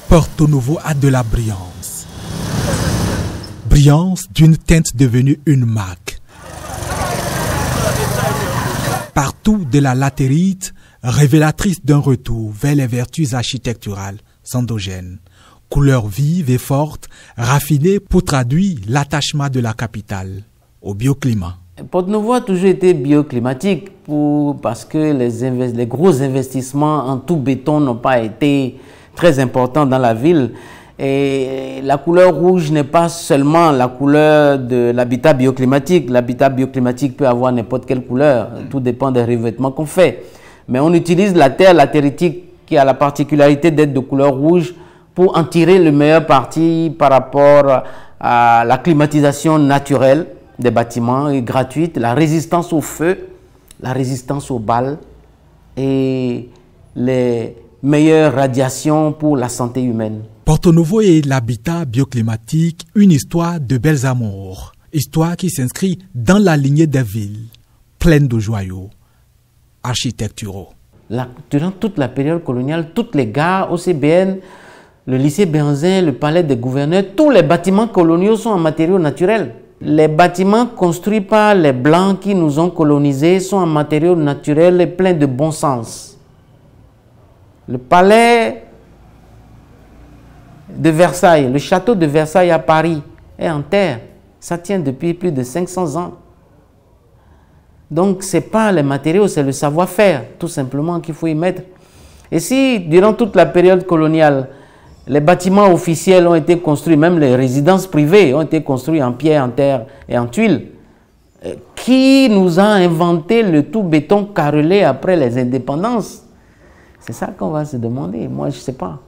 Porto Novo a de la brillance. Brillance d'une teinte devenue une marque. Partout de la latérite, révélatrice d'un retour vers les vertus architecturales endogènes. Couleurs vives et fortes, raffinées pour traduire l'attachement de la capitale au bioclimat. Porto Novo a toujours été bioclimatique parce que les gros investissements en tout béton n'ont pas été très importants dans la ville. Et la couleur rouge n'est pas seulement la couleur de l'habitat bioclimatique. L'habitat bioclimatique peut avoir n'importe quelle couleur, tout dépend des revêtements qu'on fait. Mais on utilise la terre latéritique qui a la particularité d'être de couleur rouge pour en tirer le meilleur parti par rapport à la climatisation naturelle des bâtiments et gratuite, la résistance au feu, la résistance aux balles et les meilleures radiations pour la santé humaine. Porto Novo est l'habitat bioclimatique, une histoire de belles amours. Histoire qui s'inscrit dans la lignée des villes, pleines de joyaux architecturaux. Durant toute la période coloniale, toutes les gares, OCBN, le lycée Béhanzin, le palais des gouverneurs, tous les bâtiments coloniaux sont en matériaux naturels. Les bâtiments construits par les Blancs qui nous ont colonisés sont en matériaux naturels et pleins de bon sens. Le palais de Versailles, le château de Versailles à Paris est en terre. Ça tient depuis plus de 500 ans. Donc, ce n'est pas les matériaux, c'est le savoir-faire, tout simplement, qu'il faut y mettre. Et si, durant toute la période coloniale, les bâtiments officiels ont été construits, même les résidences privées ont été construites en pierre, en terre et en tuiles, qui nous a inventé le tout béton carrelé après les indépendances? C'est ça qu'on va se demander. Moi, je ne sais pas.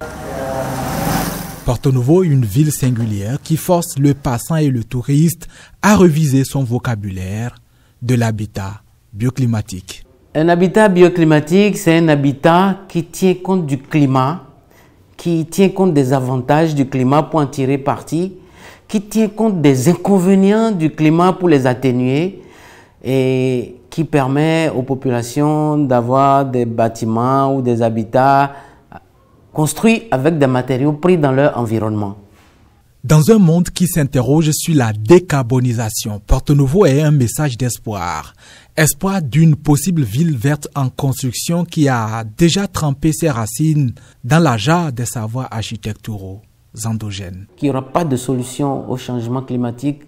Porto Novo, une ville singulière qui force le passant et le touriste à reviser son vocabulaire de l'habitat bioclimatique. Un habitat bioclimatique, c'est un habitat qui tient compte du climat, qui tient compte des avantages du climat pour en tirer parti, qui tient compte des inconvénients du climat pour les atténuer et qui permet aux populations d'avoir des bâtiments ou des habitats construits avec des matériaux pris dans leur environnement. Dans un monde qui s'interroge sur la décarbonisation, Porto Novo est un message d'espoir. Espoir d'une possible ville verte en construction qui a déjà trempé ses racines dans la jarre des savoirs architecturaux endogènes. Il n'y aura pas de solution au changement climatique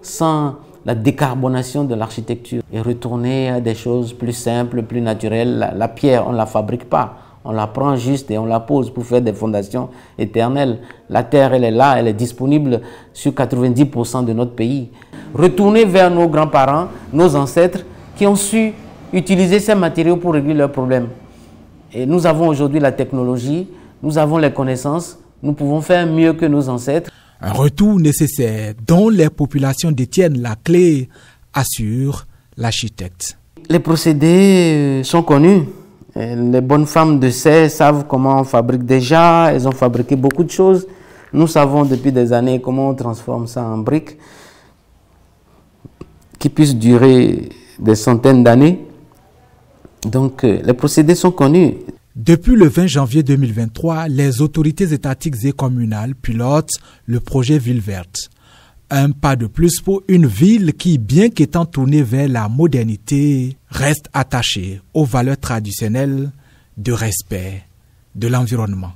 sans la décarbonation de l'architecture et retourner à des choses plus simples, plus naturelles. La pierre, on ne la fabrique pas. On la prend juste et on la pose pour faire des fondations éternelles. La terre, elle est là, elle est disponible sur 90% de notre pays. Retourner vers nos grands-parents, nos ancêtres, qui ont su utiliser ces matériaux pour régler leurs problèmes. Et nous avons aujourd'hui la technologie, nous avons les connaissances, nous pouvons faire mieux que nos ancêtres. Un retour nécessaire dont les populations détiennent la clé, assure l'architecte. Les procédés sont connus. Les bonnes femmes de serre savent comment on fabrique déjà, elles ont fabriqué beaucoup de choses. Nous savons depuis des années comment on transforme ça en briques qui puissent durer des centaines d'années. Donc les procédés sont connus. Depuis le 20 janvier 2023, les autorités étatiques et communales pilotent le projet Ville Verte. Un pas de plus pour une ville qui, bien qu'étant tournée vers la modernité, reste attachée aux valeurs traditionnelles de respect de l'environnement.